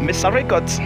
Mesa Records.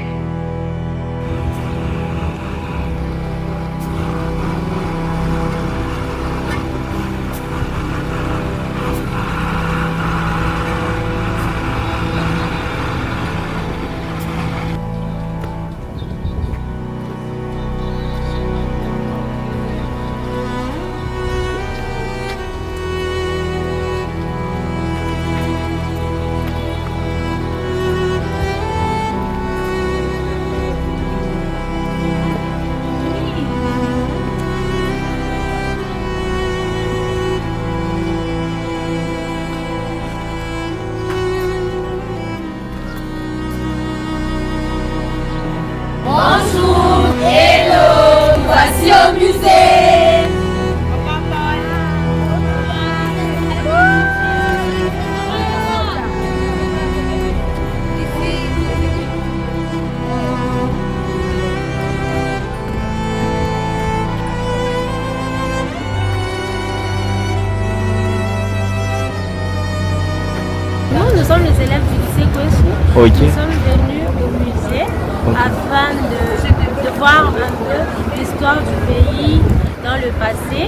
Nous sommes les élèves du lycée Kouessou. Ok. Nous sommes venus au musée afin de voir un peu l'histoire du pays dans le passé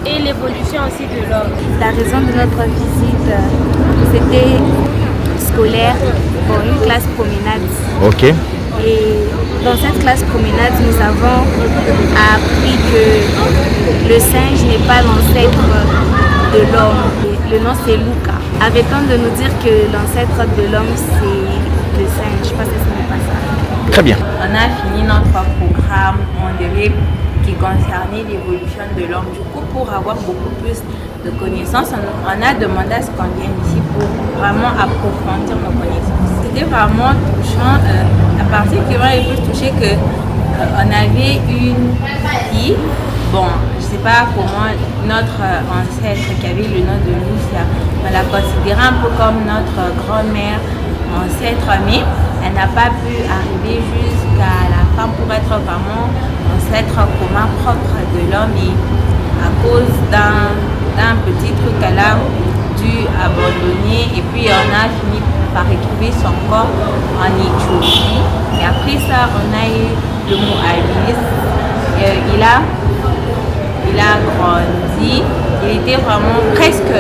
et l'évolution aussi de l'homme. La raison de notre visite, c'était scolaire pour une classe promenade. Ok. Et dans cette classe promenade, nous avons appris que le singe n'est pas l'ancêtre de l'homme. Le nom c'est Luca. Arrêtons de nous dire que l'ancêtre de l'homme c'est le singe, parce que ce n'est pas ça. Très bien. On a fini notre programme, qui concernait l'évolution de l'homme. Du coup, pour avoir beaucoup plus de connaissances, on a demandé à ce qu'on vienne ici pour vraiment approfondir nos connaissances. C'était vraiment touchant. La partie qui m'a le plus touchée, on avait une fille, bon, je ne sais pas comment notre ancêtre qui avait le nom de Lucia, on la considérait un peu comme notre grand-mère, ancêtre, mais elle n'a pas pu arriver jusqu'à la fin pour être vraiment ancêtre commun propre de l'homme, et à cause d'un petit truc qu'elle a dû abandonner, et puis on a fini par retrouver son corps en Éthiopie. Et après ça, on a eu le mot Alice. Il a grandi, il était vraiment presque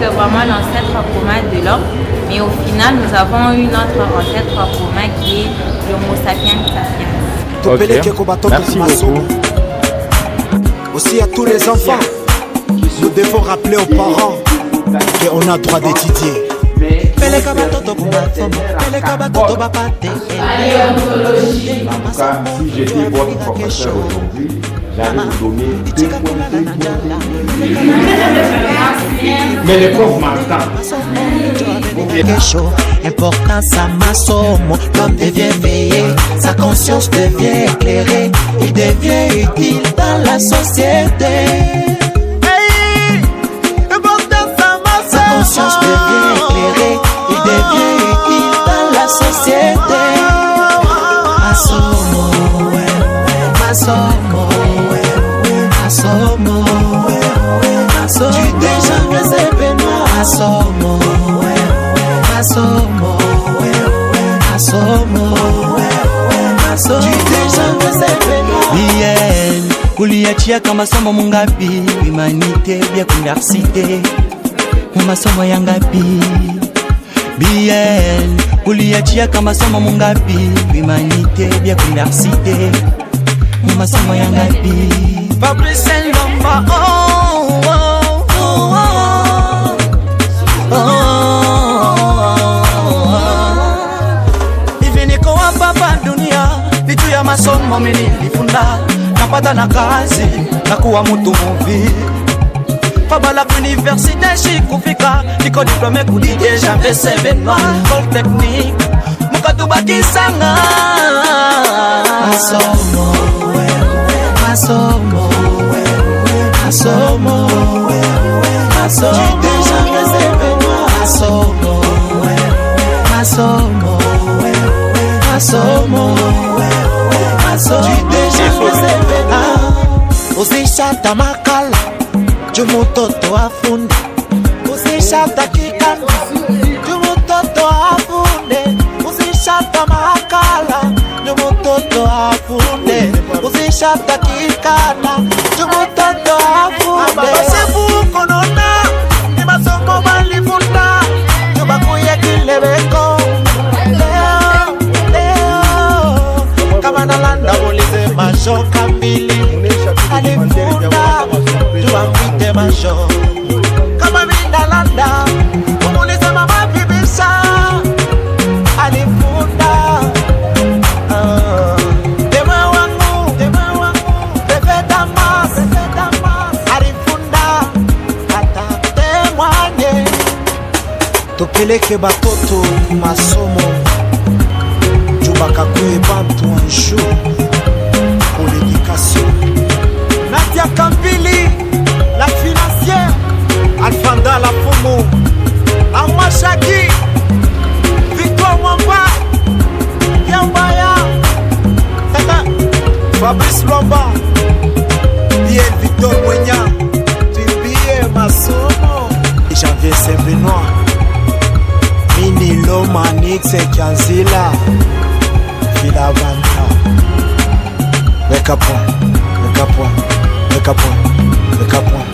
vraiment l'ancêtre commun de l'homme, mais au final nous avons eu notre ancêtre commun qui est l'Homo sapiens sapiens. Ok, merci beaucoup. Aussi à tous les enfants, nous devons rappeler aux parents qu'on a droit d'étudier. En tout cas, si j'étais votre professeur aujourd'hui, j'allais vous donner 2 points. Mais les profs m'entendent. Importance à masomo, l'homme devient veillé, sa conscience devient éclairée, il devient utile dans la société. Sa conscience devient éclairée, il devient utile dans la société. Masomo, masomo, masomo, masomo. Tu t'es jamais événement, masomo. Masomo, masomo, masomo. Tu t'es jamais événement. Bien, uliachia kama masomo mungapi, humanité bien université. Masomo yangapi? Bien, uliachia kama masomo mungapi, humanité bien université. Masomo yangapi? Fabrice Lomba, oh, oh, oh, oh, oh. Iviniko wa papa dunia, vitu ya masomo nilifunda, napata na kazi, nakuwa mtu muvi. Fabala université shikufika, niko diplômé kulie jamais sevenwa, polytechnique, mukatubaki sanga. Masomo, masomo, masomo, masomo. Tu t'es jamais événement, masomo, masomo, masomo, masomo. Tu t'es jamais événement. Usishata makala, jumutoto afunde. Usishata kikanda, jumutoto afunde. Usishata makala. topeleke batoto masomo jo bakakoye bantu un jour pour l'éducation. Nadia Kambili, la financière, Alfanda la Pomo, Arma Shaki, Victor Mwamba, Yambaya, Fabrice Lomba, Bien Victor Mwenya, Tibie Masomo, Janvier Saint-Benoît, Mini Loma Nix et Kanzila, Villa Vanta, Wake up point, wake up point, wake up point, wake up point.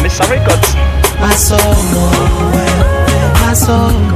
Mesa Records. Masomo, Masomo.